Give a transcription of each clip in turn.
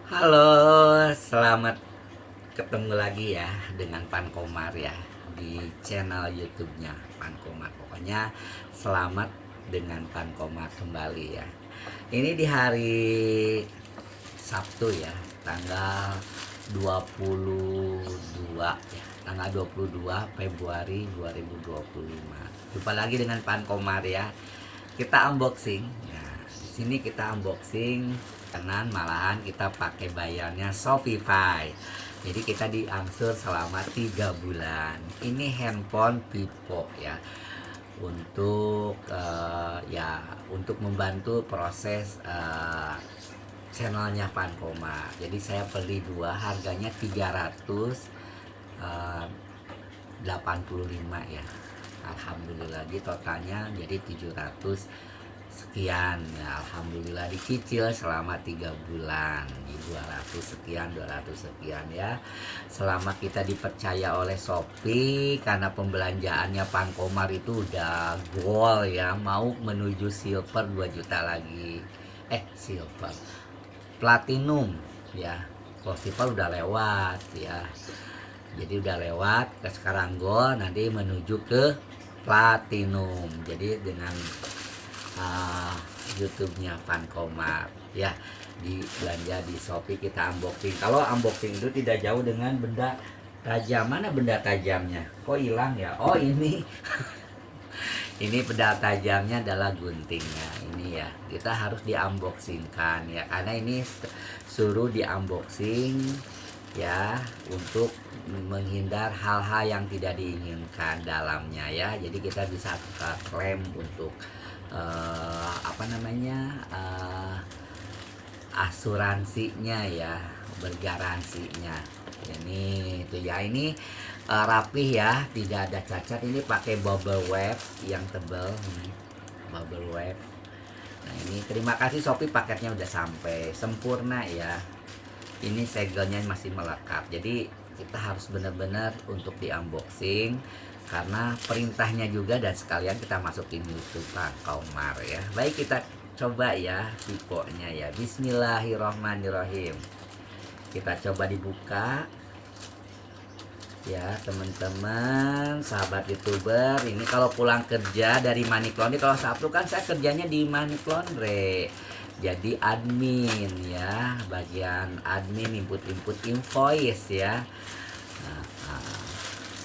Halo, selamat ketemu lagi ya dengan Pan Komar ya di channel YouTube-nya Pan Komar. Pokoknya selamat dengan Pan Komar kembali ya. Ini di hari Sabtu ya, tanggal 22 ya, tanggal 22 Februari 2025. Jumpa lagi dengan Pan Komar ya. Kita unboxing. Nah, di sini kita unboxing kanan, malahan kita pakai bayarnya Shopify. Jadi kita diangsur selama 3 bulan. Ini handphone Vivo ya. Untuk ya untuk membantu proses channelnya Fankoma. Jadi saya beli dua, harganya 385 ya. Alhamdulillah di totalnya jadi 700 sekian ya. Alhamdulillah dicicil selama 3 bulan di 200 sekian 200 sekian ya. Selama kita dipercaya oleh Shopee, karena pembelanjaannya Pan Komar itu udah gold ya, mau menuju silver 2 juta lagi. Silver, platinum ya. Kalau silver udah lewat ya, jadi udah lewat ke sekarang gold, nanti menuju ke platinum. Jadi dengan YouTube-nya Pan Komar ya, di belanja di Shopee kita unboxing. Kalau unboxing itu tidak jauh dengan benda tajam. Mana benda tajamnya? Kok hilang ya? Oh ini. Ini benda tajamnya adalah guntingnya. Ini ya, kita harus di unboxingkan ya, karena ini suruh di unboxing ya, untuk menghindar hal-hal yang tidak diinginkan dalamnya ya. Jadi kita bisa klaim untuk asuransinya ya, bergaransinya. Ini itu ya, ini rapih ya, tidak ada cacat. Ini pakai bubble wrap yang tebal, ini bubble wrap. Nah ini terima kasih Shopee, paketnya udah sampai sempurna ya. Ini segelnya masih melekat, jadi kita harus benar-benar untuk di unboxing karena perintahnya juga, dan sekalian kita masukin YouTube Pan Komar ya. Baik, kita coba ya Vivo-nya ya. Bismillahirrohmanirrohim. Kita coba dibuka ya teman-teman, sahabat YouTuber. Ini kalau pulang kerja dari Manik Laundry, kalau Sabtu kan saya kerjanya di Manik Laundry, jadi admin ya, bagian admin input invoice ya.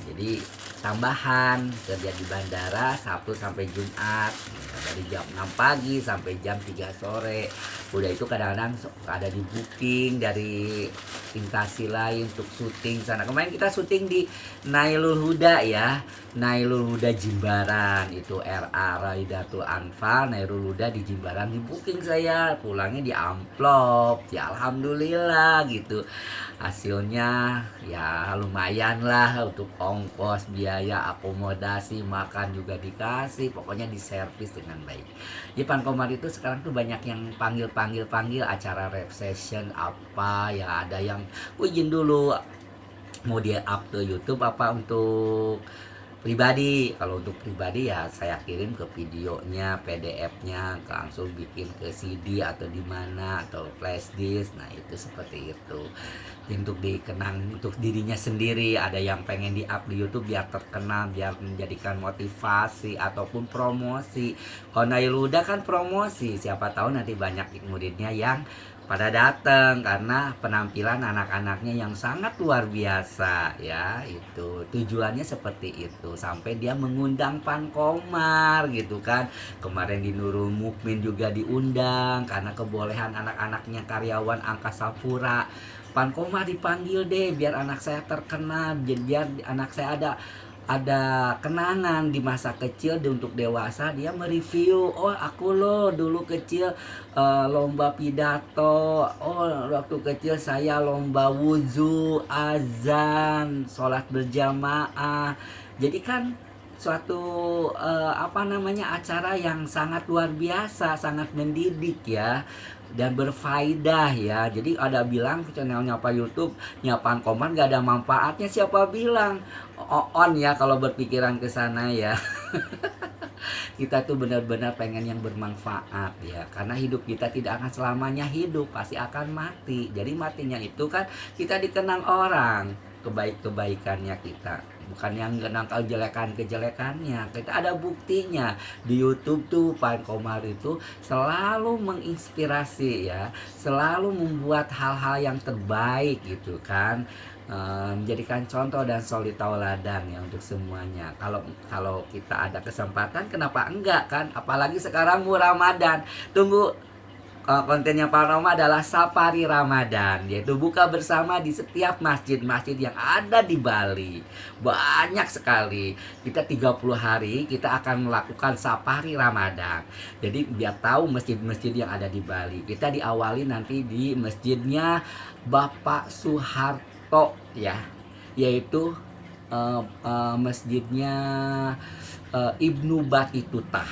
Jadi tambahan kerja di bandara Sabtu sampai Jumat dari jam 6 pagi sampai jam 3 sore. Udah itu kadang-kadang ada di booking dari instansi lain untuk syuting sana. Kemarin kita syuting di Nailul Huda ya, Nailul Huda Jimbaran, itu RA Raidatul Anfal Nailul Huda di Jimbaran. Di booking saya, pulangnya di amplop ya, alhamdulillah gitu. Hasilnya ya lumayan lah untuk ongkos, biaya akomodasi, makan juga dikasih, pokoknya diservis dengan baik. Di Pan Komar itu sekarang tuh banyak yang panggil acara rap session apa ya, ada yang izin dulu mau dia up ke YouTube apa untuk pribadi. Kalau untuk pribadi ya saya kirim ke videonya, PDF-nya, langsung bikin ke CD atau di mana, atau flash disk. Nah itu seperti itu, untuk dikenang untuk dirinya sendiri. Ada yang pengen di up di YouTube biar terkenal, biar menjadikan motivasi ataupun promosi. Kalau Nailuda kan promosi, siapa tahu nanti banyak muridnya yang pada datang karena penampilan anak-anaknya yang sangat luar biasa ya. Itu tujuannya seperti itu, sampai dia mengundang Pan Komar gitu kan. Kemarin di Nurul Mukmin juga diundang karena kebolehan anak-anaknya karyawan Angkasa Pura. Pan Komar dipanggil deh biar anak saya terkenal, biar anak saya ada kenangan di masa kecil. Untuk dewasa dia mereview, oh aku loh dulu kecil lomba pidato, oh waktu kecil saya lomba wudhu, azan, sholat berjamaah. Jadi kan suatu acara yang sangat luar biasa, sangat mendidik ya, dan berfaedah ya. Jadi ada bilang channelnya Pak YouTube Nyapan Komar gak ada manfaatnya, siapa bilang? On ya kalau berpikiran ke sana ya. kita tuh benar-benar pengen yang bermanfaat ya, karena hidup kita tidak akan selamanya hidup, pasti akan mati. Jadi matinya itu kan kita dikenang orang kebaikannya kita, bukan yang kenang kejelekannya. Kita ada buktinya di YouTube tuh. Pak Komar itu selalu menginspirasi ya, selalu membuat hal-hal yang terbaik gitu kan. Menjadikan contoh dan suri tauladan ya untuk semuanya. Kalau kita ada kesempatan, kenapa enggak kan? Apalagi sekarang mau Ramadan. Tunggu, kontennya Pak Roma adalah Safari Ramadan, yaitu buka bersama di setiap masjid-masjid yang ada di Bali. Banyak sekali. Kita 30 hari kita akan melakukan Safari Ramadan. Jadi biar tahu masjid-masjid yang ada di Bali. Kita diawali nanti di masjidnya Bapak Soeharto ya, yaitu masjidnya Ibnu Battuta.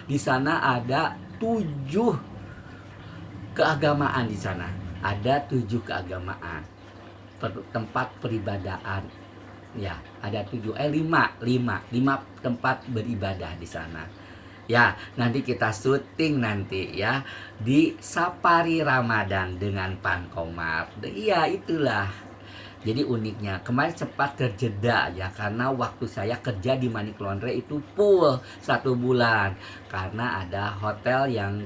Di sana ada 7 keagamaan. Di sana ada 7 keagamaan, tempat peribadahan ya, ada 5 tempat beribadah di sana ya. Nanti kita syuting nanti ya di Safari Ramadan dengan Pan Komar. Iya itulah. Jadi uniknya kemarin cepat terjeda ya, karena waktu saya kerja di Manik Laundry itu full 1 bulan, karena ada hotel yang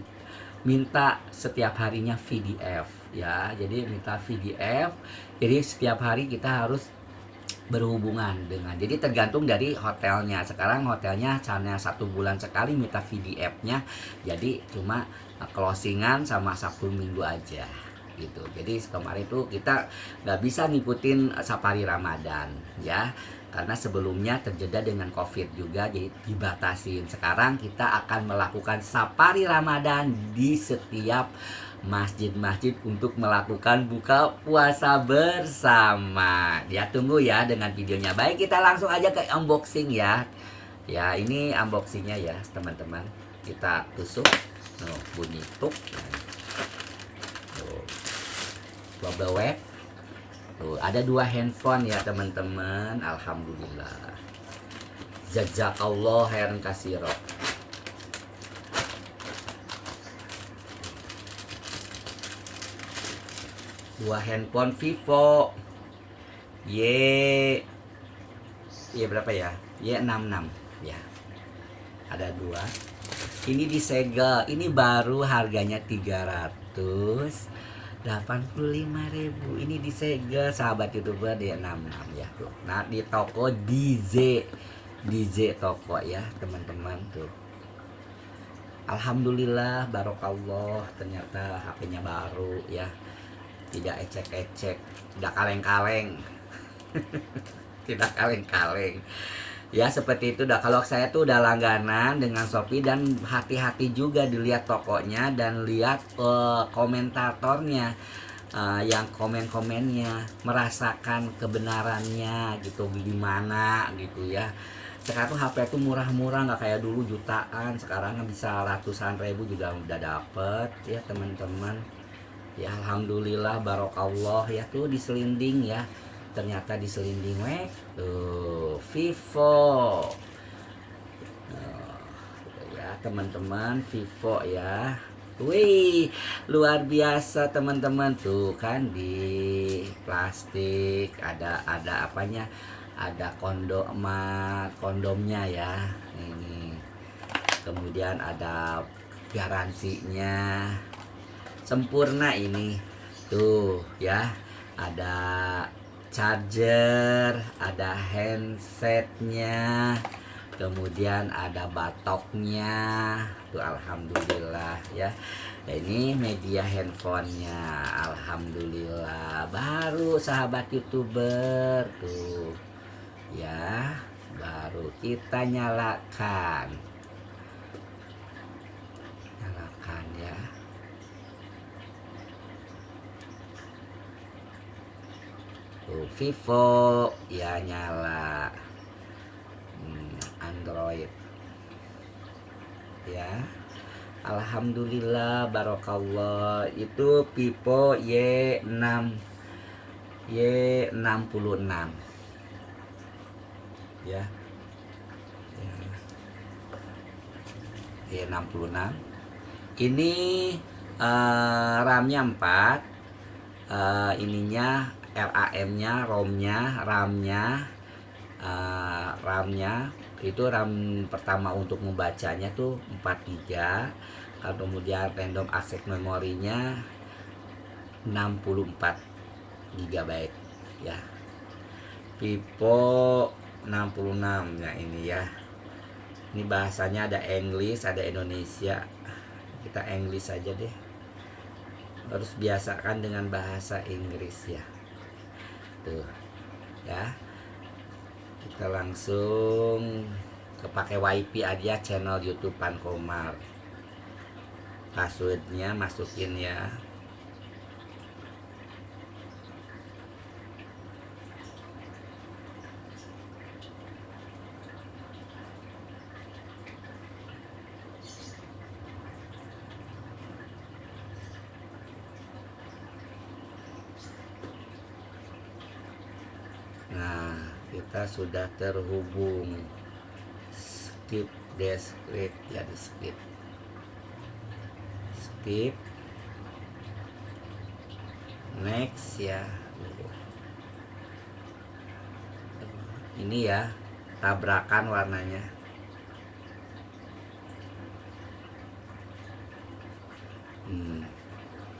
minta setiap harinya VDF ya. Jadi minta VDF, jadi setiap hari kita harus berhubungan dengan, jadi tergantung dari hotelnya. Sekarang hotelnya hanya 1 bulan sekali minta VDF-nya, jadi cuma closingan sama Sabtu Minggu aja gitu. Jadi kemarin itu kita nggak bisa ngikutin Safari Ramadan ya, karena sebelumnya terjeda dengan COVID juga, jadi dibatasin. Sekarang kita akan melakukan Safari Ramadan di setiap masjid-masjid untuk melakukan buka puasa bersama. Ya tunggu ya dengan videonya. Baik, kita langsung aja ke unboxing ya. Ya ini unboxingnya ya teman-teman. Kita tusuk, bunyi tuk. Bubble wrap. Tuh, ada 2 handphone ya teman-teman. Alhamdulillah. Jazakallah khairan katsira. Dua handphone Vivo berapa ya? Y66 ya. Ada 2. Ini disegel. Ini baru harganya 385.000. Ini disegel sahabat YouTuber D66 ya tuh. Nah, di toko DJ toko ya, teman-teman tuh. Alhamdulillah, barokallah, ternyata HP-nya baru ya. Tidak ecek-ecek, tidak kaleng-kaleng. Tidak kaleng-kaleng. Ya seperti itu dah. Kalau saya tuh udah langganan dengan Shopee, dan hati-hati juga dilihat tokonya dan lihat komentatornya, yang komen-komennya, merasakan kebenarannya gitu, gimana gitu ya. Sekarang tuh HP tuh murah-murah, nggak kayak dulu jutaan. Sekarang bisa ratusan ribu juga udah dapet ya teman-teman. Ya alhamdulillah, barokallah ya. Tuh diselinding ya, ternyata diselinding tuh Vivo ya teman-teman, Vivo ya. Wih luar biasa teman-teman, tuh kan di plastik ada apanya, ada kondomnya ya ini, kemudian ada garansinya sempurna ini tuh ya, ada charger, ada handsetnya, kemudian ada batoknya tuh. Alhamdulillah ya. Nah, ini media handphonenya, alhamdulillah baru sahabat YouTuber tuh ya, baru kita nyalakan ya. Tuh, Vivo ya nyala. Android ya, alhamdulillah barokallah. Itu Vivo Y66 ya. Y66. Ini RAM-nya 4, ininya RAM-nya, RAM-nya itu RAM pertama untuk membacanya tuh 4 GB, kemudian random access memorinya 64 GB ya. Vivo 66 ya ini ya. Ini bahasanya ada English, ada Indonesia. Kita English aja deh. Harus biasakan dengan bahasa Inggris ya. Tuh. Ya. Kita langsung kepake wifi aja channel YouTube Pankomar. Passwordnya masukin ya. Nah, kita sudah terhubung. Skip deskrip ya, di skip. Skip. Next ya. Ini ya, tabrakan warnanya.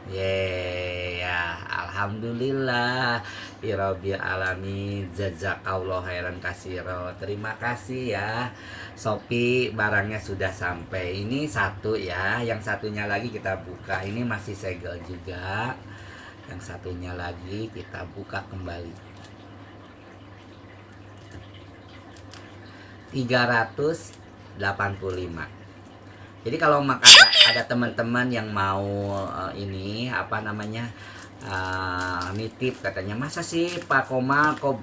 Ya, alhamdulillah Rabbil alamin, jazakallah khairan katsiro. Terima kasih ya Shopee, barangnya sudah sampai. Ini satu ya, yang satunya lagi kita buka. Ini masih segel juga. Yang satunya lagi kita buka kembali. 385. Jadi kalau ada teman-teman yang mau ini apa namanya nitip, katanya masa sih Pak Koma kok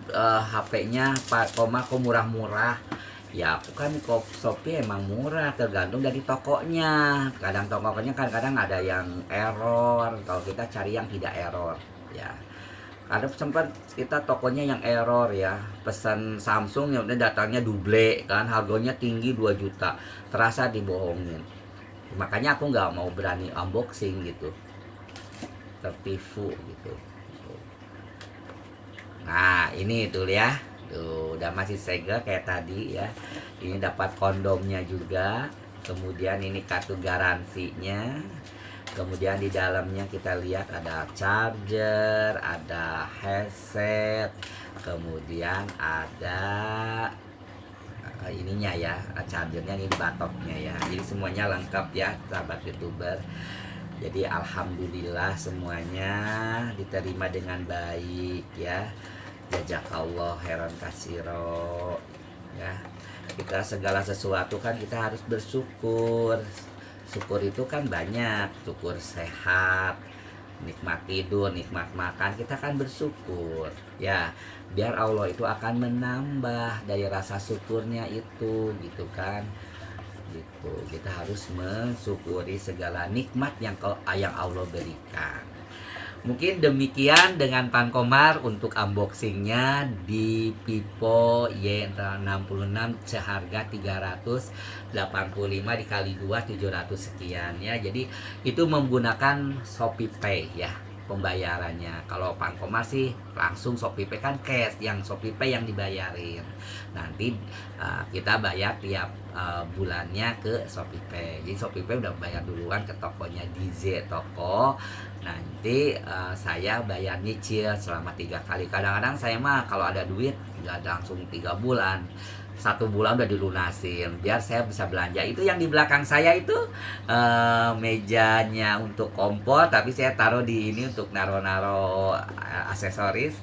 HP-nya Pak Koma kok murah-murah. Ya aku kan kok Shopee emang murah, tergantung dari tokonya. Kadang tokonya kadang ada yang error, kalau kita cari yang tidak error ya. Ada sempat kita tokonya yang error ya, pesan Samsung ya udah datangnya double kan, harganya tinggi 2 juta, terasa dibohongin. Makanya aku nggak mau berani unboxing gitu, tertipu gitu. Nah ini tuh ya, tuh udah masih segel kayak tadi ya. Ini dapat kondomnya juga, kemudian ini kartu garansinya. Kemudian di dalamnya kita lihat ada charger, ada headset, kemudian ada ininya ya, chargernya, ini batoknya ya. Jadi semuanya lengkap ya sahabat YouTuber. Jadi alhamdulillah semuanya diterima dengan baik ya. Jazakallah khairan katsiro ya. Kita segala sesuatu kan kita harus bersyukur. Syukur itu kan banyak, syukur sehat, nikmat tidur, nikmat makan, kita kan bersyukur ya, biar Allah itu akan menambah dari rasa syukurnya itu gitu kan. Gitu, kita harus mensyukuri segala nikmat yang Allah berikan. Mungkin demikian dengan Pankomar untuk unboxingnya di Vivo Y66 seharga 385 dikali 2 700 sekian ya. Jadi itu menggunakan Shopee Pay ya pembayarannya. Kalau Pankomar sih langsung Shopee Pay kan cash, yang Shopee Pay yang dibayarin. Nanti kita bayar tiap bulannya ke Shopee Pay. Jadi Shopee Pay udah bayar duluan ke tokonya DJ Toko. Nanti saya bayar nyicil selama 3 kali. Kadang-kadang saya mah kalau ada duit nggak langsung 3 bulan, 1 bulan udah dilunasin biar saya bisa belanja. Itu yang di belakang saya itu mejanya untuk kompor, tapi saya taruh di ini untuk naro-naro aksesoris.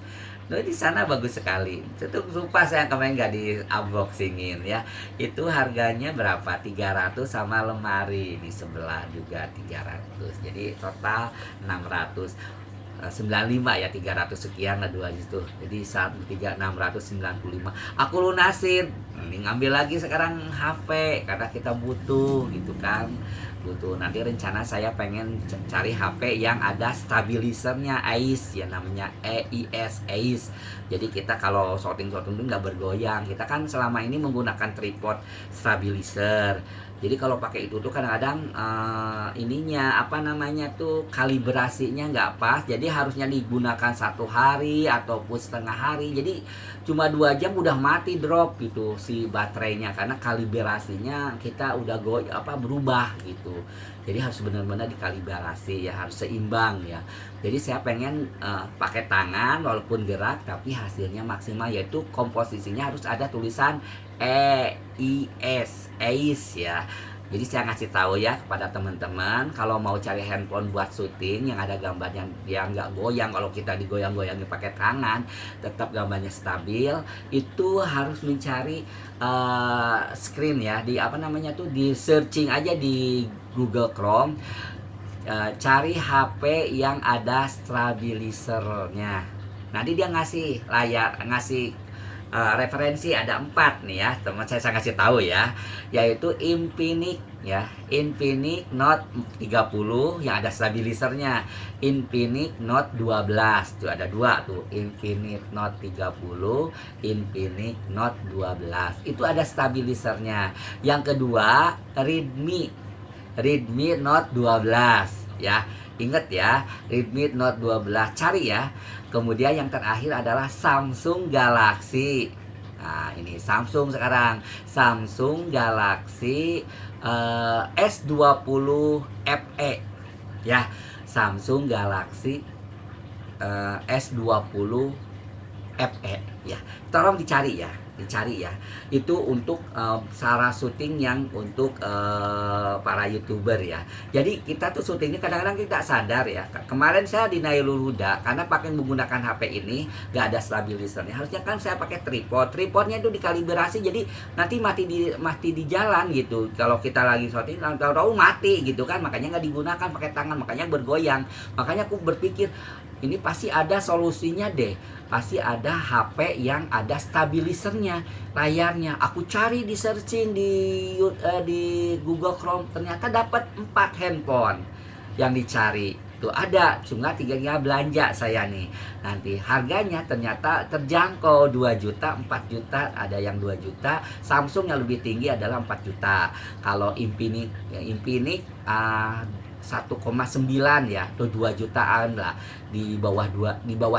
Loh, di sana bagus sekali. Itu lupa saya kemarin nggak di unboxingin ya. Itu harganya berapa? 300 sama lemari di sebelah juga 300. Jadi total 600. 95 ya, 300 sekian lah dua itu. Jadi 695. Aku lunasin. Ini ngambil lagi sekarang HP karena kita butuh gitu kan. gitu. Nanti rencana saya pengen cari HP yang ada stabilisernya AIS ya, namanya AIS. Jadi kita kalau shooting itu nggak bergoyang. Kita kan selama ini menggunakan tripod stabilizer. Jadi kalau pakai itu tuh kadang-kadang ininya apa namanya tuh kalibrasinya nggak pas. Jadi harusnya digunakan 1 hari ataupun setengah hari. Jadi cuma 2 jam udah mati drop gitu si baterainya karena kalibrasinya kita udah berubah gitu. Jadi harus benar-benar dikalibrasi ya, harus seimbang ya. Jadi saya pengen pakai tangan walaupun gerak tapi hasilnya maksimal, yaitu komposisinya harus ada tulisan AIS ya. Jadi saya ngasih tahu ya kepada teman-teman, kalau mau cari handphone buat syuting yang ada gambar yang nggak goyang, kalau kita digoyang-goyangin pakai tangan tetap gambarnya stabil, itu harus mencari screen ya, di apa namanya tuh, di searching aja di Google Chrome, cari HP yang ada stabilisernya. Nanti dia ngasih referensi ada 4 nih ya, teman saya kasih tahu ya, yaitu Infinix ya, Infinix Note 30 yang ada stabilisernya, Infinix Note 12 tuh ada 2 tuh, Infinix Note 30, Infinix Note 12 itu ada stabilisernya. Yang kedua Redmi Note 12 ya, inget ya, Redmi Note 12 cari ya. Kemudian yang terakhir adalah Samsung Galaxy. Nah ini Samsung sekarang, Samsung Galaxy S20 FE ya, Samsung Galaxy S20 FE ya. Tolong dicari ya. Itu untuk cara syuting yang untuk para YouTuber ya. Jadi kita tuh syutingnya kadang-kadang kita sadar ya. Kemarin saya di Nailul Huda karena menggunakan HP ini gak ada stabilisernya. Harusnya kan saya pakai tripodnya itu dikalibrasi, jadi nanti mati di jalan gitu. Kalau kita lagi syuting tahu-tahu mati gitu kan, makanya nggak digunakan pakai tangan, makanya bergoyang. Makanya aku berpikir ini pasti ada solusinya deh, pasti ada HP yang ada stabilisernya layarnya. Aku cari di searching di Google Chrome, ternyata dapat 4 handphone yang dicari tuh ada, cuma tinggal belanja saya nih. Nanti harganya ternyata terjangkau, 2 juta, 4 juta, ada yang 2 juta. Samsung yang lebih tinggi adalah 4 juta. Kalau Infinix 1,9 ya, atau 2 jutaan lah, di bawah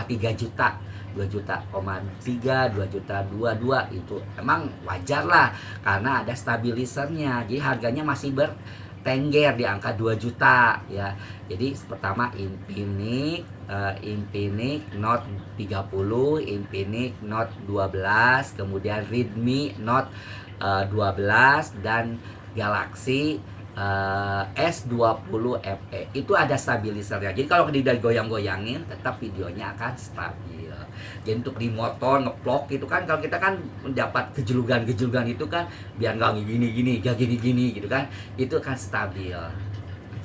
3 juta, 2 juta, 2 juta 22 itu emang wajar lah karena ada stabilisernya. Jadi harganya masih bertengger di angka 2 juta ya. Jadi pertama Infinix Note 30, Infinix Note 12, kemudian Redmi Note 12 dan Galaxy S20 FE itu ada stabilisernya. Jadi kalau tidak goyang-goyangin tetap videonya akan stabil. Jadi untuk di motor ngevlog itu kan, kalau kita kan mendapat gejulugan itu kan biar nggak gini gitu kan, itu kan stabil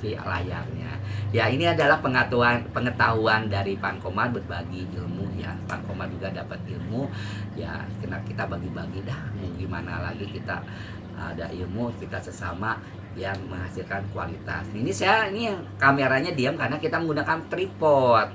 di layarnya. Ya ini adalah pengetahuan dari Pan Komar, berbagi ilmu ya. Pan Komar juga dapat ilmu ya, kita bagi-bagi dah. Mau gimana lagi, kita ada ilmu, kita sesama yang menghasilkan kualitas. Ini kameranya diam karena kita menggunakan tripod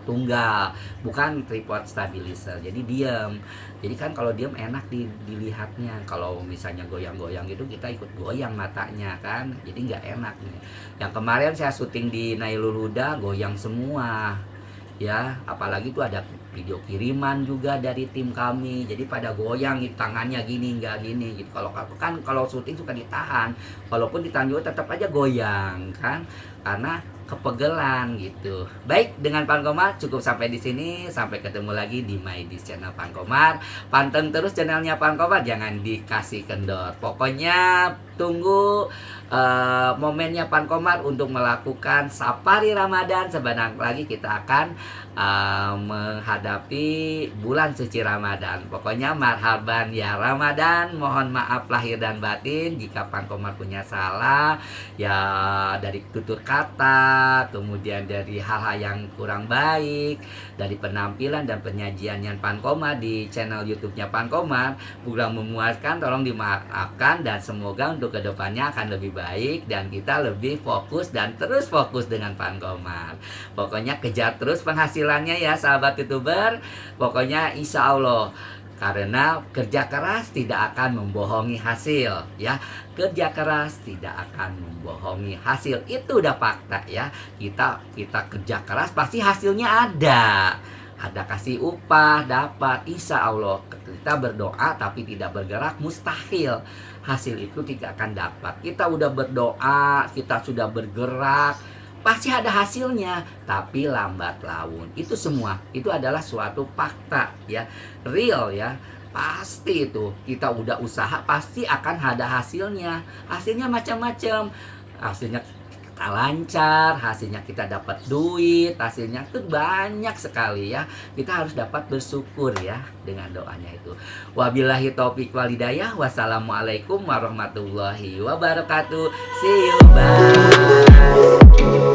tunggal, bukan tripod stabilizer. Jadi diam. Jadi kan kalau diam enak dilihatnya. Kalau misalnya goyang-goyang gitu kita ikut goyang matanya kan. Jadi nggak enak nih. Yang kemarin saya syuting di Nailul Huda goyang semua. Ya, apalagi itu ada video kiriman juga dari tim kami, jadi pada goyang tangannya gini nggak gini gitu. Kalau aku kan kalau syuting suka ditahan, walaupun ditahan juga tetap aja goyang kan, karena kepegelan gitu. Baik, dengan Pan Komar cukup sampai di sini. Sampai ketemu lagi di My Dis channel Pan Komar. Panteng terus channelnya Pan Komar, jangan dikasih kendor. Pokoknya tunggu momennya Pan Komar untuk melakukan safari Ramadan. Sebentar lagi kita akan menghadapi bulan suci Ramadan. Pokoknya marhaban ya Ramadan. Mohon maaf lahir dan batin jika Pan Komar punya salah ya, dari tutur kata, kemudian dari hal-hal yang kurang baik, dari penampilan dan penyajiannya Pan Komar di channel YouTube-nya Pan Komar kurang memuaskan, tolong dimaafkan. Dan semoga untuk untuk kedepannya akan lebih baik dan kita lebih fokus dan terus fokus dengan Fankomar. Pokoknya kejar terus penghasilannya ya sahabat YouTuber. Pokoknya insya Allah, karena kerja keras tidak akan membohongi hasil ya. Kerja keras tidak akan membohongi hasil. Itu udah fakta ya. Kita kerja keras pasti hasilnya ada. Ada kasih upah, dapat, insya Allah. Kita berdoa tapi tidak bergerak, mustahil hasil itu tidak akan dapat. Kita udah berdoa, kita sudah bergerak, pasti ada hasilnya, tapi lambat laun. Itu semua, itu adalah suatu fakta ya, real ya. Pasti itu, kita udah usaha pasti akan ada hasilnya. Hasilnya macam-macam. Hasilnya kita lancar, hasilnya kita dapat duit, hasilnya tuh banyak sekali ya. Kita harus dapat bersyukur ya dengan doanya itu. Wabillahi taufik walhidayah. Wassalamualaikum warahmatullahi wabarakatuh. See you, bye.